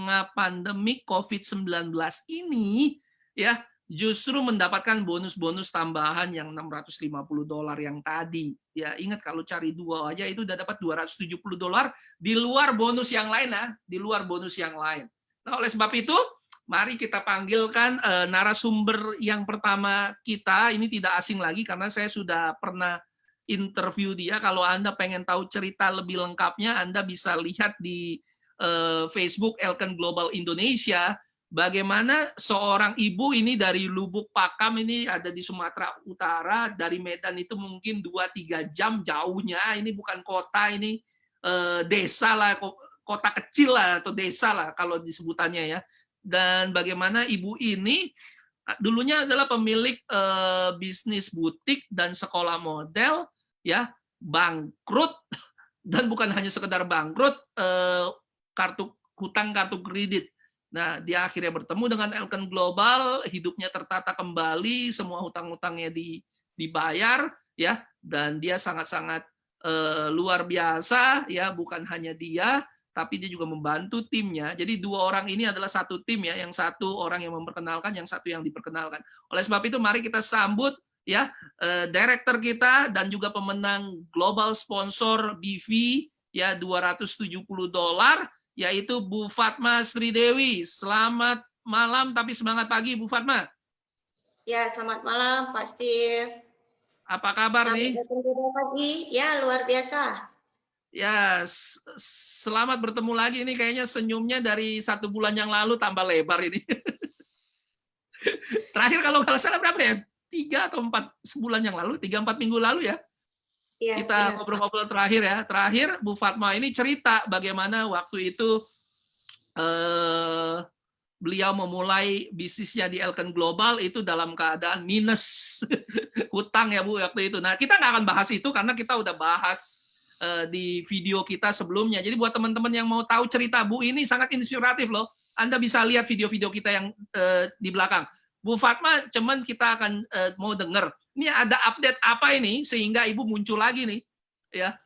tengah pandemi COVID-19 ini, ya, justru mendapatkan bonus-bonus tambahan yang $650 yang tadi. Ya, ingat kalau cari 2 aja itu udah dapat $270 di luar bonus yang lain, nah, di luar bonus yang lain. Nah, oleh sebab itu, mari kita panggilkan narasumber yang pertama kita. Ini tidak asing lagi karena saya sudah pernah interview dia. Kalau Anda pengen tahu cerita lebih lengkapnya, Anda bisa lihat di Facebook Elken Global Indonesia. Bagaimana seorang ibu ini dari Lubuk Pakam, ini ada di Sumatera Utara, dari Medan itu mungkin 2-3 jam jauhnya. Ini bukan kota, ini desa lah, kota kecil lah atau desa lah kalau disebutannya ya. Dan bagaimana ibu ini dulunya adalah pemilik bisnis butik dan sekolah model, ya, bangkrut, dan bukan hanya sekedar bangkrut, hutang kartu kredit. Nah, dia akhirnya bertemu dengan Elken Global, hidupnya tertata kembali, semua hutang-hutangnya dibayar, ya, dan dia sangat-sangat luar biasa, ya, bukan hanya dia, tapi dia juga membantu timnya. Jadi 2 orang ini adalah satu tim, ya, yang satu orang yang memperkenalkan, yang satu yang diperkenalkan. Oleh sebab itu, mari kita sambut, ya, director kita dan juga pemenang global sponsor BV, ya, $270, yaitu Bu Fatma Sridewi. Selamat malam, tapi semangat pagi, Bu Fatma. Ya, selamat malam, Pak Steve. Apa kabar nih? Pagi. Ya, luar biasa. Ya, selamat bertemu lagi. Ini kayaknya senyumnya dari 1 bulan yang lalu tambah lebar ini. Terakhir kalau nggak salah berapa ya? 3 atau 4 sebulan yang lalu, 3-4 minggu lalu ya? Ya, kita ngobrol-ngobrol terakhir ya. Terakhir Bu Fatma ini cerita bagaimana waktu itu beliau memulai bisnisnya di Elken Global itu dalam keadaan minus hutang ya Bu waktu itu. Nah, kita nggak akan bahas itu karena kita udah bahas di video kita sebelumnya. Jadi buat teman-teman yang mau tahu cerita Bu ini sangat inspiratif loh. Anda bisa lihat video-video kita yang di belakang. Bu Fatma, cuman kita akan mau dengar. Ini ada update apa ini sehingga Ibu muncul lagi nih, ya.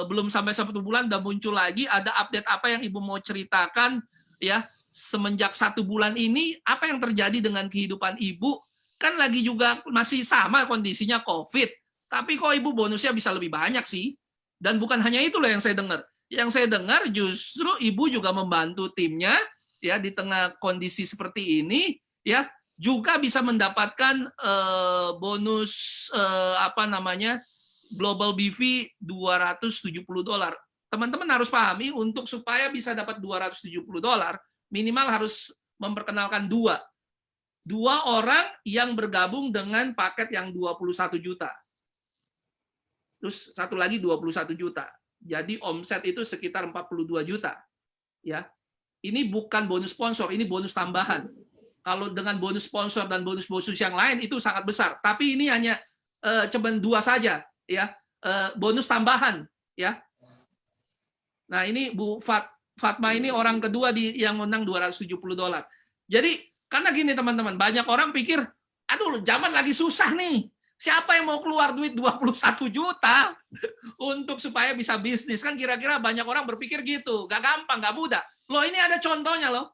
Belum sampai 1 bulan udah muncul lagi. Ada update apa yang Ibu mau ceritakan, ya? Semenjak 1 bulan ini, apa yang terjadi dengan kehidupan Ibu? Kan lagi juga masih sama kondisinya COVID, tapi kok Ibu bonusnya bisa lebih banyak sih? Dan bukan hanya itu loh yang saya dengar. Yang saya dengar justru Ibu juga membantu timnya, ya, di tengah kondisi seperti ini, ya, juga bisa mendapatkan bonus apa namanya, Global BV $270. Teman-teman harus pahami, untuk supaya bisa dapat $270, minimal harus memperkenalkan 2 orang yang bergabung dengan paket yang 21 juta. Terus satu lagi 21 juta. Jadi omset itu sekitar 42 juta. Ya. Ini bukan bonus sponsor, ini bonus tambahan. Kalau dengan bonus sponsor dan bonus-bonus yang lain itu sangat besar. Tapi ini hanya cuma 2 saja, ya. Bonus tambahan, ya. Nah, ini Bu Fatma ini orang kedua yang menang $270. Jadi, karena gini teman-teman, banyak orang pikir, aduh, zaman lagi susah nih. Siapa yang mau keluar duit 21 juta untuk supaya bisa bisnis? Kan kira-kira banyak orang berpikir gitu. Gak gampang, gak mudah. Loh, ini ada contohnya loh.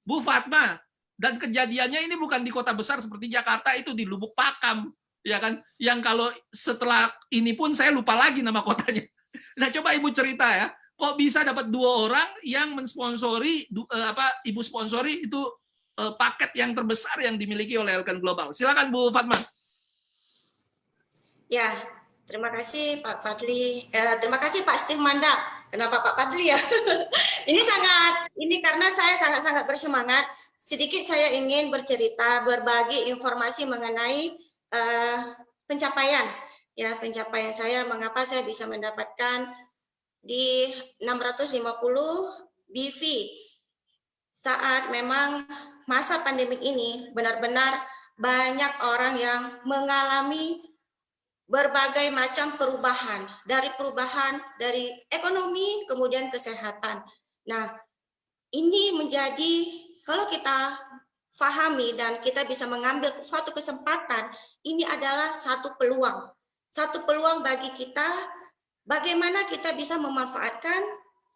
Bu Fatma, dan kejadiannya ini bukan di kota besar seperti Jakarta, itu di Lubuk Pakam, ya kan? Yang kalau setelah ini pun saya lupa lagi nama kotanya. Nah, coba Ibu cerita ya. Kok bisa dapat 2 orang yang mensponsori Ibu sponsori itu paket yang terbesar yang dimiliki oleh Elken Global. Silakan Bu Fatma. Ya, terima kasih Pak Fadli. Terima kasih Pak Steve Manda. Kenapa Pak Fadli ya? ini karena saya sangat-sangat bersemangat. Sedikit saya ingin bercerita, berbagi informasi mengenai pencapaian. Ya, pencapaian saya, mengapa saya bisa mendapatkan di 650 BV saat memang masa pandemik ini benar-benar banyak orang yang mengalami berbagai macam perubahan dari ekonomi kemudian kesehatan. Nah, ini menjadi kalau kita pahami dan kita bisa mengambil suatu kesempatan, ini adalah satu peluang bagi kita. Bagaimana kita bisa memanfaatkan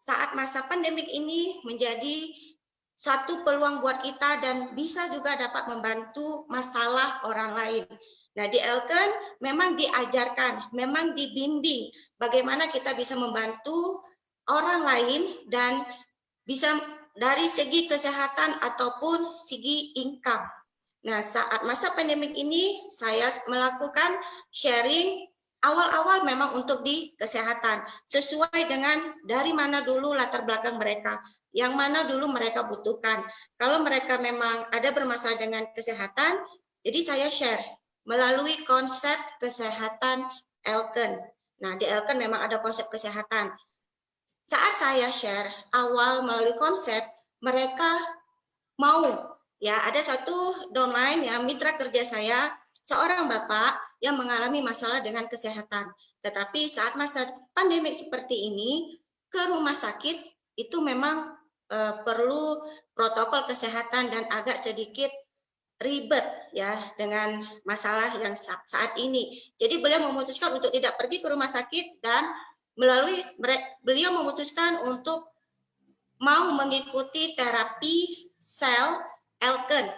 saat masa pandemik ini menjadi satu peluang buat kita dan bisa juga dapat membantu masalah orang lain. Nah, di Elken memang diajarkan, memang dibimbing bagaimana kita bisa membantu orang lain dan bisa dari segi kesehatan ataupun segi income. Nah, saat masa pandemik ini saya melakukan sharing awal-awal memang untuk di kesehatan, sesuai dengan dari mana dulu latar belakang mereka, yang mana dulu mereka butuhkan. Kalau mereka memang ada bermasalah dengan kesehatan, jadi saya share melalui konsep kesehatan Elken. Nah, di Elken memang ada konsep kesehatan. Saat saya share awal melalui konsep, mereka mau. Ya, ada satu domain yang mitra kerja saya, seorang bapak yang mengalami masalah dengan kesehatan. Tetapi saat masa pandemik seperti ini, ke rumah sakit itu memang perlu protokol kesehatan dan agak sedikit ribet ya dengan masalah yang saat ini. Jadi beliau memutuskan untuk tidak pergi ke rumah sakit dan melalui beliau memutuskan untuk mau mengikuti terapi sel Elken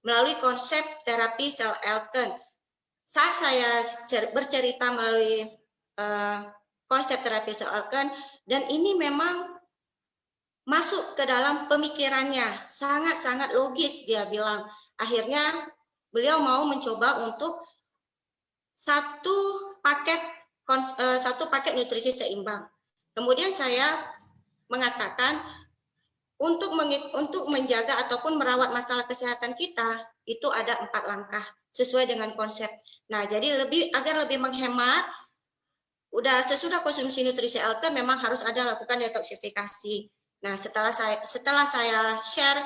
melalui konsep terapi sel Elken. Saat saya bercerita melalui konsep terapi sel Elken dan ini memang masuk ke dalam pemikirannya, sangat-sangat logis dia bilang. Akhirnya beliau mau mencoba untuk satu paket nutrisi seimbang. Kemudian saya mengatakan untuk menjaga ataupun merawat masalah kesehatan kita itu ada 4 langkah sesuai dengan konsep. Nah, jadi agar lebih menghemat, sesudah konsumsi nutrisi Elken memang harus ada lakukan detoksifikasi. Nah, setelah saya share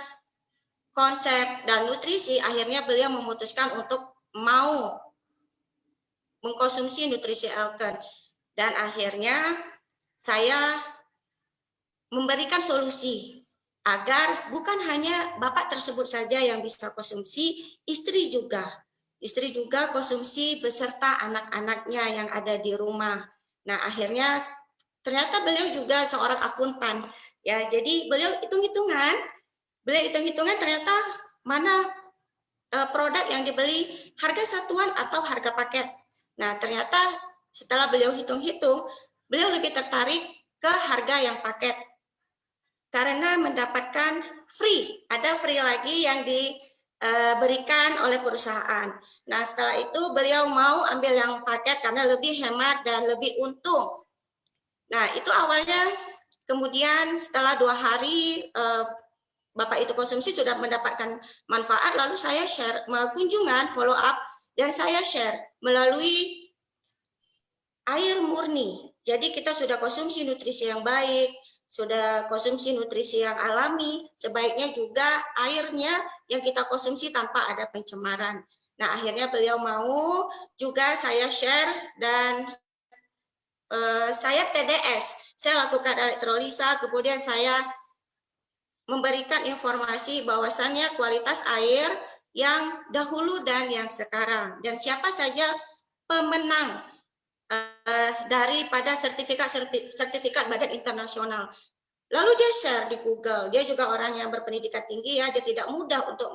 konsep dan nutrisi, akhirnya beliau memutuskan untuk mau mengkonsumsi nutrisi Elken. Dan akhirnya saya memberikan solusi agar bukan hanya bapak tersebut saja yang bisa konsumsi, istri juga. Istri juga konsumsi beserta anak-anaknya yang ada di rumah. Nah, akhirnya ternyata beliau juga seorang akuntan. Ya, jadi beliau hitung-hitungan ternyata mana produk yang dibeli harga satuan atau harga paket. Nah, ternyata setelah beliau hitung-hitung, beliau lebih tertarik ke harga yang paket. Karena mendapatkan free, ada free lagi yang diberikan oleh perusahaan. Nah, setelah itu beliau mau ambil yang paket karena lebih hemat dan lebih untung. Nah, itu awalnya. Kemudian setelah 2 hari Bapak itu konsumsi sudah mendapatkan manfaat, lalu saya share kunjungan follow up dan saya share melalui air murni. Jadi kita sudah konsumsi nutrisi yang baik, sudah konsumsi nutrisi yang alami, sebaiknya juga airnya yang kita konsumsi tanpa ada pencemaran. Nah, akhirnya beliau mau, juga saya share dan saya TDS, saya lakukan elektrolisa, kemudian saya memberikan informasi bahwasannya kualitas air yang dahulu dan yang sekarang, dan siapa saja pemenang daripada sertifikat badan internasional. Lalu dia share di Google, dia juga orang yang berpendidikan tinggi ya, dia tidak mudah untuk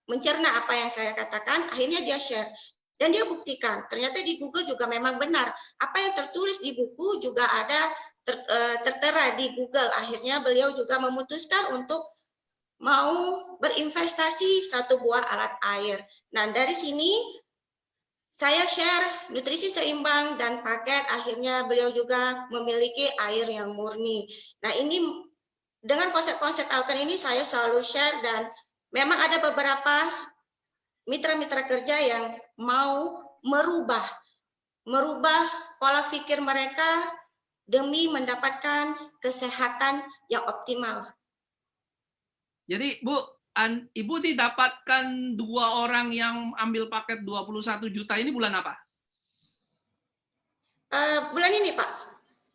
mencerna apa yang saya katakan, akhirnya dia share. Dan dia buktikan, ternyata di Google juga memang benar. Apa yang tertulis di buku juga ada tertera di Google. Akhirnya beliau juga memutuskan untuk mau berinvestasi satu buah alat air. Nah, dari sini saya share nutrisi seimbang dan paket, akhirnya beliau juga memiliki air yang murni. Nah, ini dengan konsep-konsep Elken ini saya selalu share dan memang ada beberapa mitra-mitra kerja yang mau merubah pola pikir mereka demi mendapatkan kesehatan yang optimal. Jadi Bu, Ibu didapatkan 2 orang yang ambil paket 21 juta ini bulan apa? Bulan ini Pak,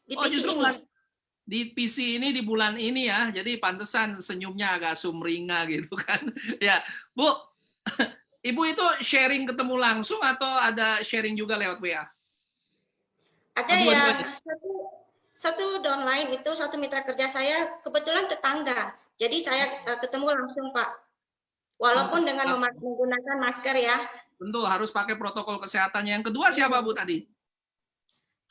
di PC ini. Di PC ini di bulan ini ya, jadi pantesan senyumnya agak sumringah gitu kan. Ya, Bu, Ibu itu sharing ketemu langsung atau ada sharing juga lewat WA? Ada yang satu downline itu satu mitra kerja saya kebetulan tetangga. Jadi saya ketemu langsung Pak. Walaupun dengan menggunakan masker ya. Tentu harus pakai protokol kesehatannya. Yang kedua siapa Bu tadi?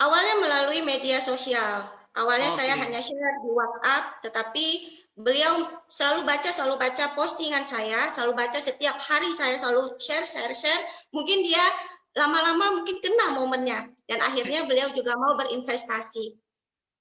Awalnya melalui media sosial. Awalnya saya hanya share di WhatsApp, tetapi beliau selalu baca postingan saya, selalu baca setiap hari saya selalu share. Mungkin dia lama-lama mungkin kena momennya, dan akhirnya beliau juga mau berinvestasi.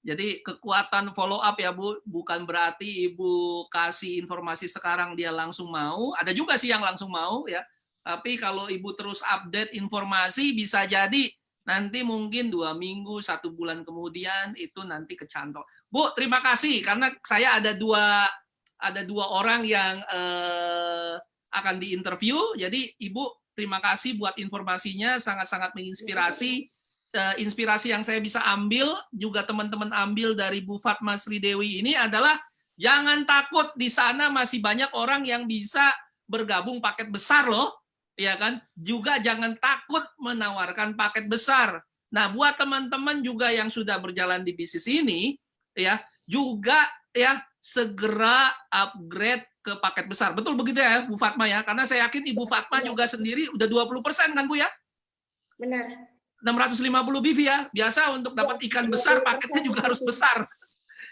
Jadi kekuatan follow up ya Bu, bukan berarti Ibu kasih informasi sekarang dia langsung mau. Ada juga sih yang langsung mau ya. Tapi kalau Ibu terus update informasi bisa jadi nanti mungkin 2 minggu, 1 bulan kemudian itu nanti kecantol. Bu, terima kasih karena saya ada dua orang yang akan diinterview. Jadi Ibu terima kasih buat informasinya, sangat-sangat menginspirasi. Inspirasi yang saya bisa ambil, juga teman-teman ambil dari Bu Fatma Sridewi ini adalah jangan takut, di sana masih banyak orang yang bisa bergabung paket besar loh. Ya kan, juga jangan takut menawarkan paket besar. Nah, buat teman-teman juga yang sudah berjalan di bisnis ini, ya juga ya segera upgrade ke paket besar. Betul begitu ya, Bu Fatma ya? Karena saya yakin Ibu Fatma juga sendiri udah 20% kan Bu ya? Benar. 650 BV ya. Biasa untuk dapat ikan besar paketnya juga harus besar.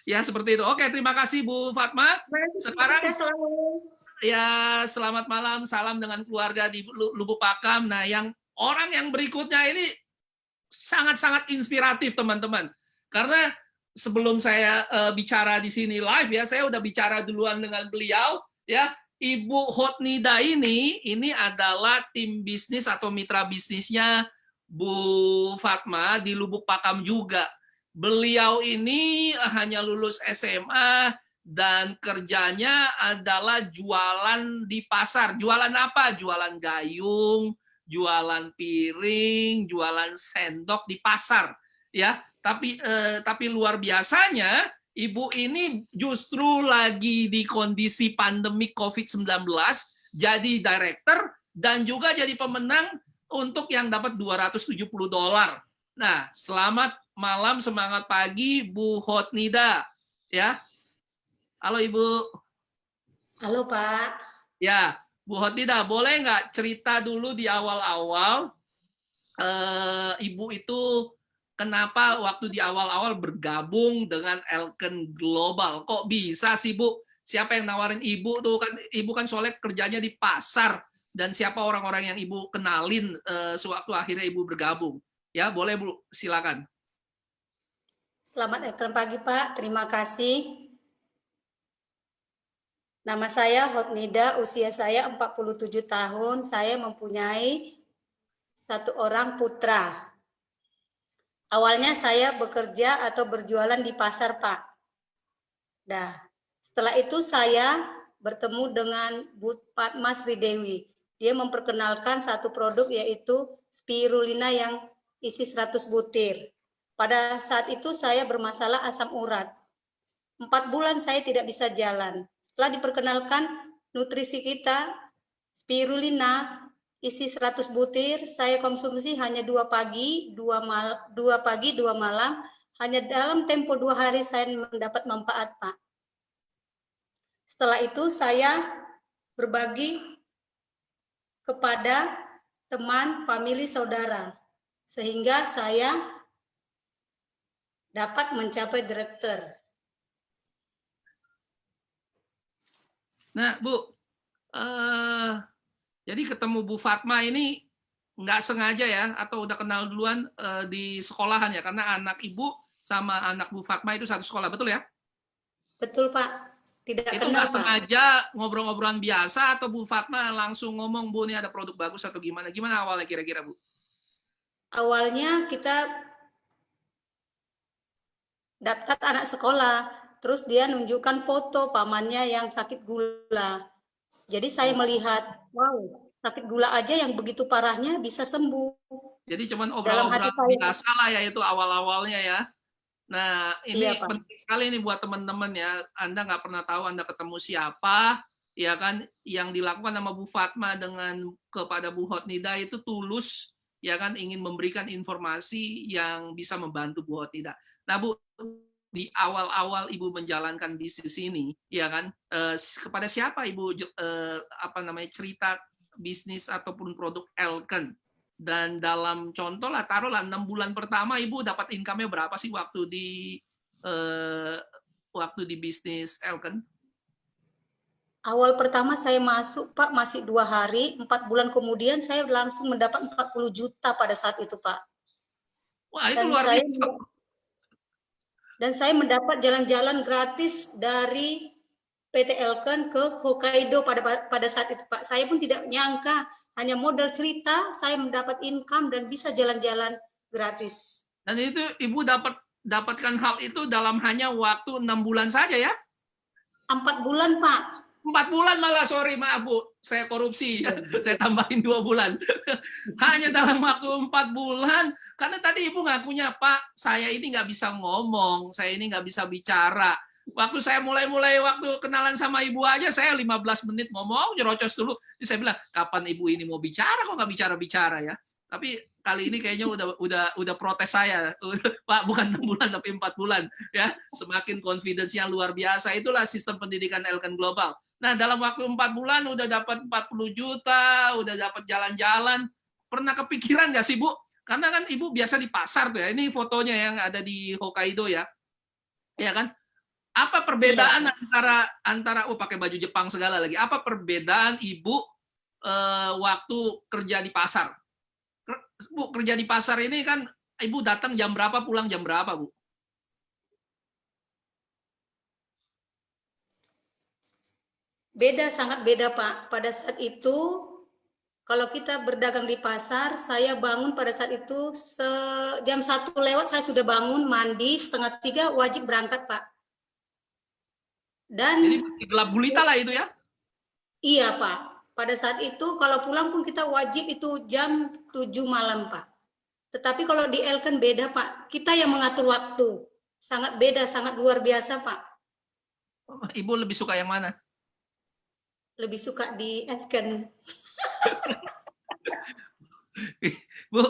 Ya, seperti itu. Oke, terima kasih Bu Fatma. Sekarang ya, selamat malam, salam dengan keluarga di Lubuk Pakam. Nah, orang yang berikutnya ini sangat-sangat inspiratif, teman-teman. Karena sebelum saya bicara di sini live ya, saya udah bicara duluan dengan beliau ya. Ibu Hotnida ini adalah tim bisnis atau mitra bisnisnya Bu Fatma di Lubuk Pakam juga. Beliau ini hanya lulus SMA, dan kerjanya adalah jualan di pasar. Jualan apa? Jualan gayung, jualan piring, jualan sendok di pasar. Ya, tapi luar biasanya Ibu ini justru lagi di kondisi pandemi COVID-19 jadi director dan juga jadi pemenang untuk yang dapat $270. Nah, selamat malam, semangat pagi Bu Hotnida. Ya, halo Ibu. Halo Pak. Ya, Bu Hotnida, boleh nggak cerita dulu di awal-awal Ibu itu kenapa waktu di awal-awal bergabung dengan Elken Global? Kok bisa sih Bu? Siapa yang nawarin Ibu tuh kan? Ibu kan soalnya kerjanya di pasar, dan siapa orang-orang yang Ibu kenalin sewaktu akhirnya Ibu bergabung? Ya, boleh Bu, silakan. Selamat pagi Pak, terima kasih. Nama saya Hotnida, usia saya 47 tahun, saya mempunyai 1 orang putra. Awalnya saya bekerja atau berjualan di pasar Pak. Nah, setelah itu saya bertemu dengan Bu Fatma Sridewi. Dia memperkenalkan satu produk yaitu spirulina yang isi 100 butir. Pada saat itu saya bermasalah asam urat. 4 bulan saya tidak bisa jalan. Setelah diperkenalkan nutrisi kita, spirulina isi 100 butir, saya konsumsi hanya 2 pagi, 2 malam. Hanya dalam tempo 2 hari saya mendapat manfaat, Pak. Setelah itu saya berbagi kepada teman, famili, saudara. Sehingga saya dapat mencapai direktur. Nah, Bu, jadi ketemu Bu Fatma ini nggak sengaja ya, atau udah kenal duluan di sekolahan ya, karena anak Ibu sama anak Bu Fatma itu satu sekolah, betul ya? Betul Pak, tidak itu kenal nggak Pak. sengaja ngobrol-ngobrolan biasa atau Bu Fatma langsung ngomong, Bu, ini ada produk bagus atau gimana? Gimana awalnya kira-kira, Bu? Awalnya kita dekat anak sekolah, terus dia nunjukkan foto pamannya yang sakit gula. Jadi saya melihat, wow, sakit gula aja yang begitu parahnya bisa sembuh. Jadi cuman obrolan-obrolan biasa lah ya itu awal-awalnya ya. Nah, ini iya, penting sekali nih buat teman-teman ya. Anda nggak pernah tahu Anda ketemu siapa, ya kan? Yang dilakukan sama Bu Fatma kepada Bu Hotnida itu tulus, ya kan? Ingin memberikan informasi yang bisa membantu Bu Hotnida. Nah, Bu, di awal-awal Ibu menjalankan bisnis ini, ya kan? Kepada siapa Ibu cerita bisnis ataupun produk Elken? Dan dalam contoh lah, taruhlah 6 bulan pertama Ibu dapat income-nya berapa sih waktu di bisnis Elken? Awal pertama saya masuk, Pak, masih 2 hari, 4 bulan kemudian saya langsung mendapat 40 juta pada saat itu, Pak. Wah, itu luar biasa. Dan saya mendapat jalan-jalan gratis dari PT Elken ke Hokkaido pada saat itu, Pak. Saya pun tidak nyangka, hanya modal cerita, saya mendapat income dan bisa jalan-jalan gratis. Dan itu Ibu dapatkan hal itu dalam hanya waktu 6 bulan saja ya? 4 bulan, Pak. 4 bulan malah, sorry, maaf Bu, saya korupsi, ya. Saya tambahin 2 bulan. Hanya dalam waktu 4 bulan, karena tadi Ibu ngakunya, Pak, saya ini nggak bisa ngomong, saya ini nggak bisa bicara. Waktu saya mulai waktu kenalan sama Ibu aja, saya 15 menit ngomong, nyerocos dulu. Jadi saya bilang, kapan Ibu ini mau bicara, kok nggak bicara-bicara ya? Tapi kali ini kayaknya udah protes saya, Pak, bukan 6 bulan tapi 4 bulan ya. Semakin confidence-nya luar biasa. Itulah sistem pendidikan Elken Global. Nah, dalam waktu 4 bulan udah dapat 40 juta, udah dapat jalan-jalan. Pernah kepikiran nggak sih, Bu? Karena kan Ibu biasa di pasar tuh ya. Ini fotonya yang ada di Hokkaido ya. Ya kan? Apa perbedaan antara pakai baju Jepang segala lagi. Apa perbedaan Ibu waktu kerja di pasar? Bu, kerja di pasar ini kan Ibu datang jam berapa, pulang jam berapa, Bu? Beda, sangat beda, Pak. Pada saat itu, kalau kita berdagang di pasar, saya bangun pada saat itu jam 1 lewat saya sudah bangun, mandi, 2:30 wajib berangkat, Pak. Dan jadi gelap gulita lah itu ya? Iya, Pak. Pada saat itu kalau pulang pun kita wajib itu jam 7 malam, Pak. Tetapi kalau di Elken beda, Pak. Kita yang mengatur waktu. Sangat beda, sangat luar biasa, Pak. Ibu lebih suka yang mana? Lebih suka di Elken. Bu,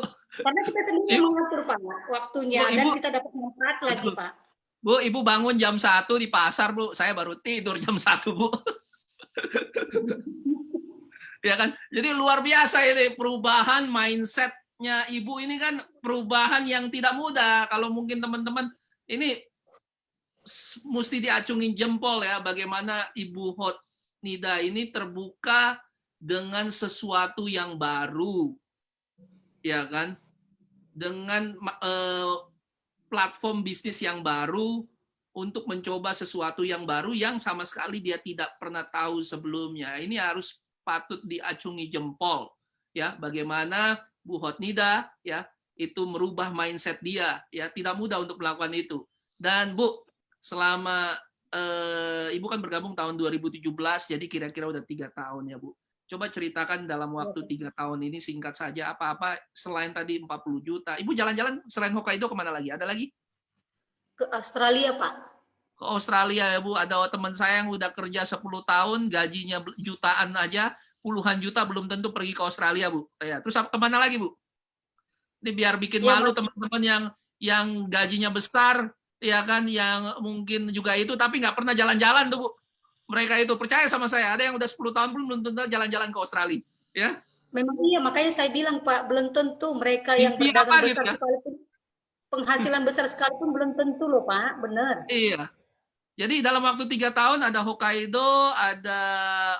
karena kita sendiri mengatur, Pak, waktunya. Bu, dan kita dapat manfaat lagi, Pak. Bu, Ibu bangun jam 1 di pasar, Bu. Saya baru tidur jam 1, Bu. Ya kan? Jadi luar biasa ini perubahan mindset-nya Ibu ini kan perubahan yang tidak mudah. Kalau mungkin teman-teman ini mesti diacungin jempol ya bagaimana Ibu Hotnida ini terbuka dengan sesuatu yang baru. Ya kan? Dengan platform bisnis yang baru untuk mencoba sesuatu yang baru yang sama sekali dia tidak pernah tahu sebelumnya. Ini harus patut diacungi jempol ya bagaimana Bu Hotnida ya itu merubah mindset dia ya, tidak mudah untuk melakukan itu. Dan Bu, selama Ibu kan bergabung tahun 2017, jadi kira-kira udah 3 tahun ya Bu. Coba ceritakan dalam waktu 3 tahun ini singkat saja apa-apa selain tadi 40 juta. Ibu jalan-jalan selain Hokkaido kemana lagi? Ada lagi? Ke Australia, Pak. Ke Australia ya Bu, ada teman saya yang udah kerja 10 tahun, gajinya jutaan aja, puluhan juta belum tentu pergi ke Australia Bu. Ya, terus kemana lagi Bu? Ini biar bikin malu teman-teman yang gajinya besar, ya kan, yang mungkin juga itu tapi nggak pernah jalan-jalan tuh Bu. Mereka itu percaya sama saya, ada yang udah 10 tahun pun belum tentu jalan-jalan ke Australia. Ya. Memang iya, makanya saya bilang Pak, belum tentu mereka yang berdagang besar gitu ya? Sekalipun penghasilan besar sekalipun belum tentu loh Pak, benar. Iya. Jadi dalam waktu 3 tahun ada Hokkaido, ada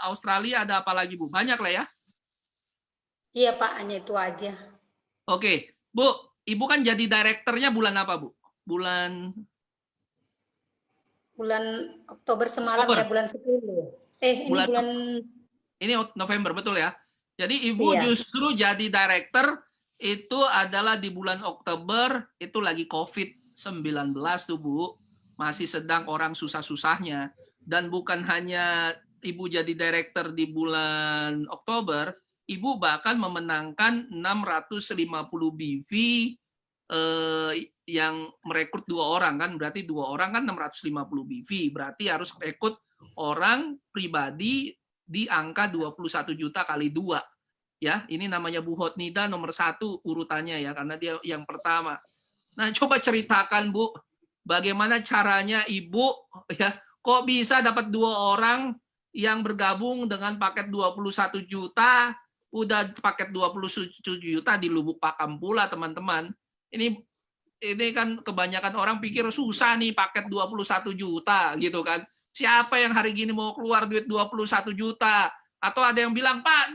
Australia, ada apa lagi Bu? Banyak lah ya? Iya Pak, hanya itu aja. Oke, Bu, Ibu kan jadi direkturnya bulan apa Bu? Bulan Oktober semalam ya, bulan 10. Ini November, betul ya? Jadi Ibu justru jadi director itu adalah di bulan Oktober, itu lagi COVID-19 tuh Bu. Masih sedang orang susah-susahnya. Dan bukan hanya Ibu jadi director di bulan Oktober, Ibu bahkan memenangkan 650 BV yang merekrut 2 orang kan, berarti 2 orang kan 650 BV, berarti harus rekrut orang pribadi di angka 21 juta kali 2 ya. Ini namanya Bu Hotnida nomor 1 urutannya ya, karena dia yang pertama. Nah, coba ceritakan Bu, bagaimana caranya Ibu ya kok bisa dapat 2 orang yang bergabung dengan paket 21 juta, udah paket 21 juta di Lubuk Pakam pula teman-teman. Ini kan kebanyakan orang pikir susah nih paket 21 juta gitu kan. Siapa yang hari gini mau keluar duit 21 juta? Atau ada yang bilang, Pak,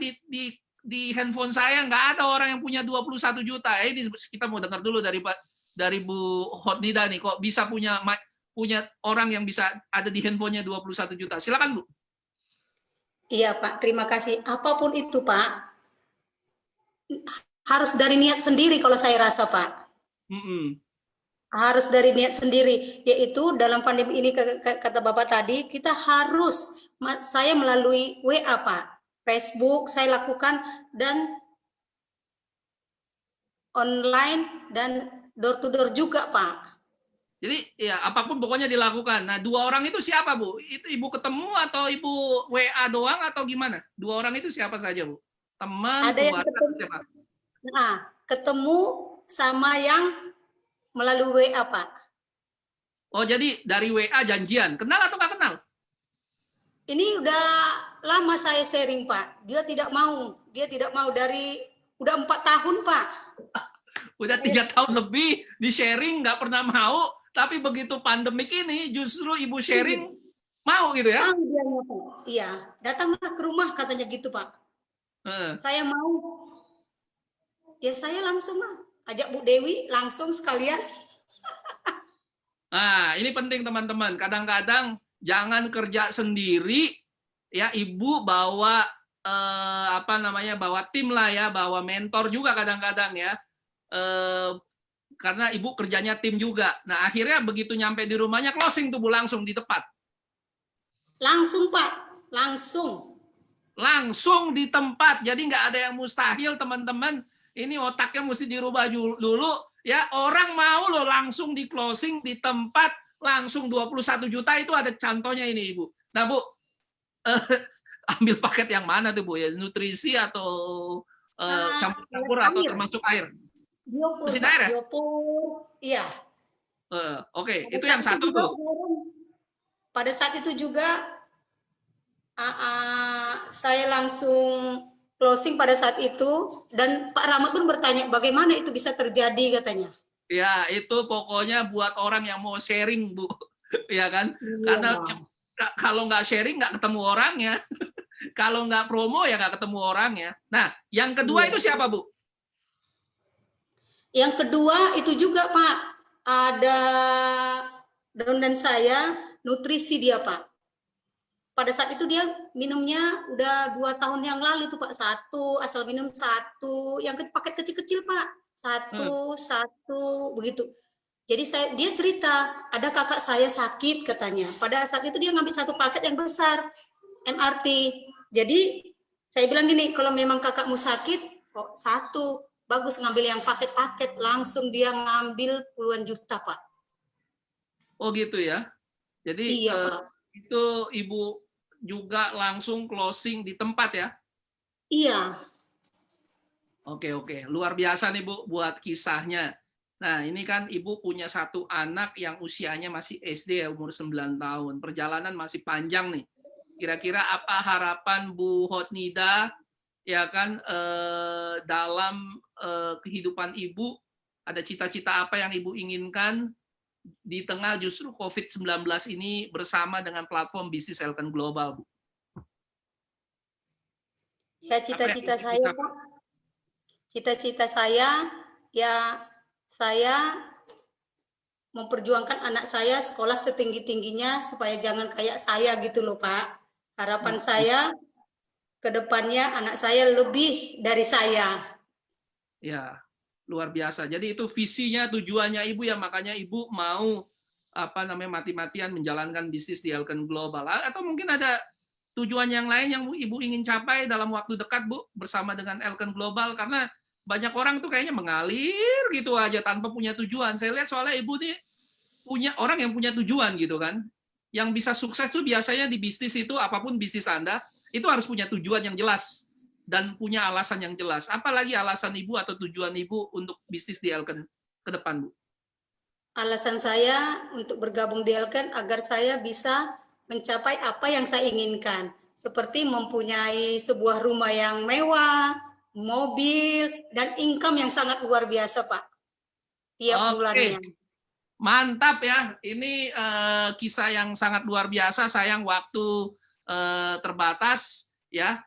di handphone saya nggak ada orang yang punya 21 juta. Ini kita mau dengar dulu dari Bu Hotnida nih, kok bisa punya orang yang bisa ada di handphonenya 21 juta. Silakan Bu. Iya Pak, terima kasih. Apapun itu Pak, harus dari niat sendiri kalau saya rasa Pak. Harus dari niat sendiri, yaitu dalam pandemi ini kata Bapak tadi, kita harus, saya melalui WA Pak, Facebook saya lakukan, dan online dan door to door juga Pak. Jadi ya apapun pokoknya dilakukan. Nah 2 orang itu siapa Bu? Itu Ibu ketemu atau Ibu WA doang atau gimana? 2 orang itu siapa saja Bu? Teman, Ada yang ketemu, siapa? nah, ketemu sama yang melalui WA Pak. Oh jadi dari WA janjian. Kenal atau nggak kenal? Ini udah lama saya sharing Pak. Dia tidak mau dari udah 4 tahun Pak. Udah 3 tahun lebih di sharing nggak pernah mau, tapi begitu pandemik ini justru Ibu sharing mau gitu ya? Mau dia Pak. Iya, datanglah ke rumah katanya gitu Pak. Saya mau. Ya saya langsung ajak Bu Dewi langsung sekalian. Nah, ini penting teman-teman. Kadang-kadang jangan kerja sendiri ya, Ibu bawa bawa tim lah ya, bawa mentor juga kadang-kadang ya. Karena Ibu kerjanya tim juga. Nah, akhirnya begitu nyampe di rumahnya closing tuh Bu langsung di tempat. Langsung Pak, langsung di tempat. Jadi nggak ada yang mustahil teman-teman. Ini otaknya mesti dirubah dulu ya. Orang mau loh langsung di closing di tempat, langsung 21 juta. Itu ada contohnya ini Ibu. Nah Bu, ambil paket yang mana tuh Bu ya? Nutrisi atau campur-campur atau termasuk air? Biopur, mesin air ya? Biopur, iya. Oke, itu yang satu tuh. Pada saat itu juga saya langsung closing pada saat itu, dan Pak Rahmat pun bertanya bagaimana itu bisa terjadi katanya. Ya, itu pokoknya buat orang yang mau sharing Bu, ya kan? Iya. Karena kalau nggak sharing nggak ketemu orangnya, kalau nggak promo ya nggak ketemu orangnya. Nah, yang kedua itu siapa Bu? Yang kedua itu juga Pak, ada dan saya nutrisi dia Pak. Pada saat itu dia minumnya udah 2 tahun yang lalu tuh Pak, asal minum 1, yang paket kecil-kecil Pak, 1 begitu. Jadi dia cerita, ada kakak saya sakit katanya. Pada saat itu dia ngambil 1 paket yang besar, MRT. Jadi saya bilang gini, kalau memang kakakmu sakit, kok 1, bagus ngambil yang paket-paket, langsung dia ngambil puluhan juta Pak. Oh gitu ya. Jadi iya, itu Ibu juga langsung closing di tempat ya? Iya. Oke. Luar biasa nih Bu buat kisahnya. Nah ini kan Ibu punya 1 anak yang usianya masih SD ya, umur 9 tahun. Perjalanan masih panjang nih. Kira-kira apa harapan Bu Hotnida ya kan dalam kehidupan Ibu? Ada cita-cita apa yang Ibu inginkan di tengah justru COVID-19 ini bersama dengan platform bisnis Elkan Global, Bu? Ya, cita-cita saya, Pak. Cita-cita saya, ya saya memperjuangkan anak saya sekolah setinggi-tingginya supaya jangan kayak saya gitu loh, Pak. Harapan saya ke depannya anak saya lebih dari saya. Ya. Luar biasa. Jadi itu visinya, tujuannya Ibu ya, makanya Ibu mau mati-matian menjalankan bisnis di Elkan Global. Atau mungkin ada tujuan yang lain yang Ibu ingin capai dalam waktu dekat Bu bersama dengan Elkan Global, karena banyak orang tuh kayaknya mengalir gitu aja tanpa punya tujuan. Saya lihat soalnya Ibu nih punya orang yang punya tujuan gitu kan. Yang bisa sukses tuh biasanya di bisnis itu, apapun bisnis Anda, itu harus punya tujuan yang jelas dan punya alasan yang jelas. Apalagi alasan Ibu atau tujuan Ibu untuk bisnis di Elkan ke depan, Bu? alasan saya untuk bergabung di Elken agar saya bisa mencapai apa yang saya inginkan. Seperti mempunyai sebuah rumah yang mewah, mobil, dan income yang sangat luar biasa, Pak. Tiap bulannya. Oke, mantap ya. Ini kisah yang sangat luar biasa. Sayang waktu terbatas ya.